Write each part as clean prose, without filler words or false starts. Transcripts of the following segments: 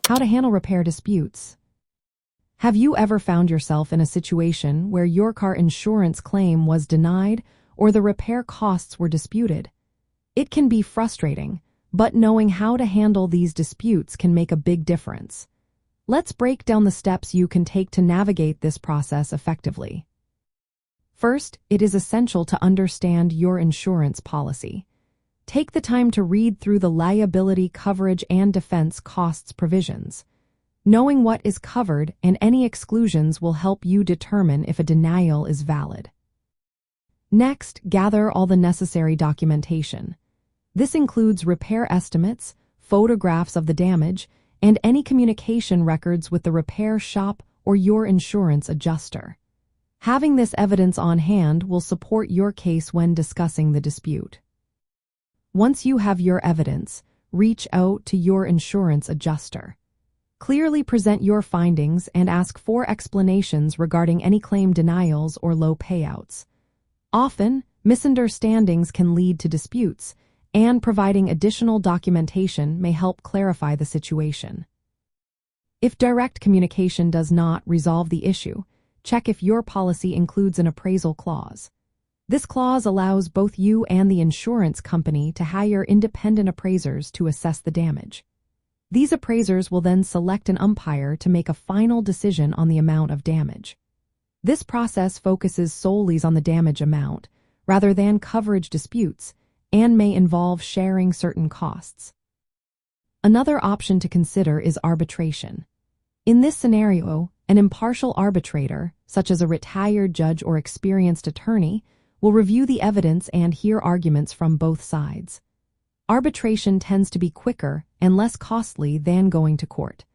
How to handle repair disputes. Have you ever found yourself in a situation where your car insurance claim was denied or the repair costs were disputed? It can be frustrating, but knowing how to handle these disputes can make a big difference. Let's break down the steps you can take to navigate this process effectively. First, it is essential to understand your insurance policy. Take the time to read through the liability coverage and defense costs provisions. Knowing what is covered and any exclusions will help you determine if a denial is valid. Next, gather all the necessary documentation. This includes repair estimates, photographs of the damage, and any communication records with the repair shop or your insurance adjuster. Having this evidence on hand will support your case when discussing the dispute. Once you have your evidence, reach out to your insurance adjuster. Clearly present your findings and ask for explanations regarding any claim denials or low payouts. Often, misunderstandings can lead to disputes, and providing additional documentation may help clarify the situation. If direct communication does not resolve the issue, check if your policy includes an appraisal clause. This clause allows both you and the insurance company to hire independent appraisers to assess the damage. These appraisers will then select an umpire to make a final decision on the amount of damage. This process focuses solely on the damage amount, rather than coverage disputes, and may involve sharing certain costs. Another option to consider is arbitration. In this scenario, an impartial arbitrator, such as a retired judge or experienced attorney, will review the evidence and hear arguments from both sides. Arbitration tends to be quicker and less costly than going to court.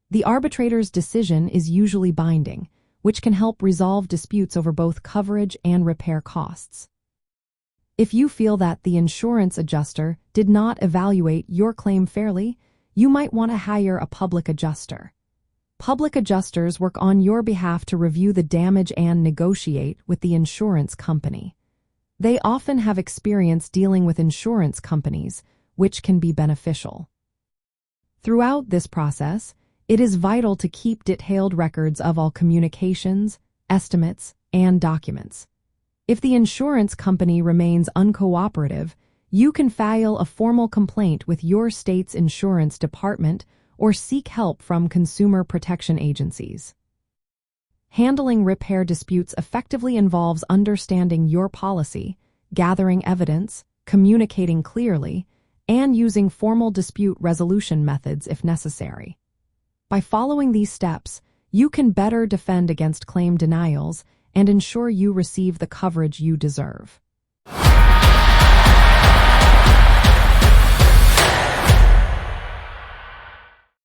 The arbitrator's decision is usually binding, which can help resolve disputes over both coverage and repair costs. If you feel that the insurance adjuster did not evaluate your claim fairly, you might want to hire a public adjuster. Public adjusters work on your behalf to review the damage and negotiate with the insurance company. They often have experience dealing with insurance companies, which can be beneficial. Throughout this process, it is vital to keep detailed records of all communications, estimates, and documents. If the insurance company remains uncooperative, you can file a formal complaint with your state's insurance department or seek help from consumer protection agencies. Handling repair disputes effectively involves understanding your policy, gathering evidence, communicating clearly, and using formal dispute resolution methods if necessary. By following these steps, you can better defend against claim denials and ensure you receive the coverage you deserve.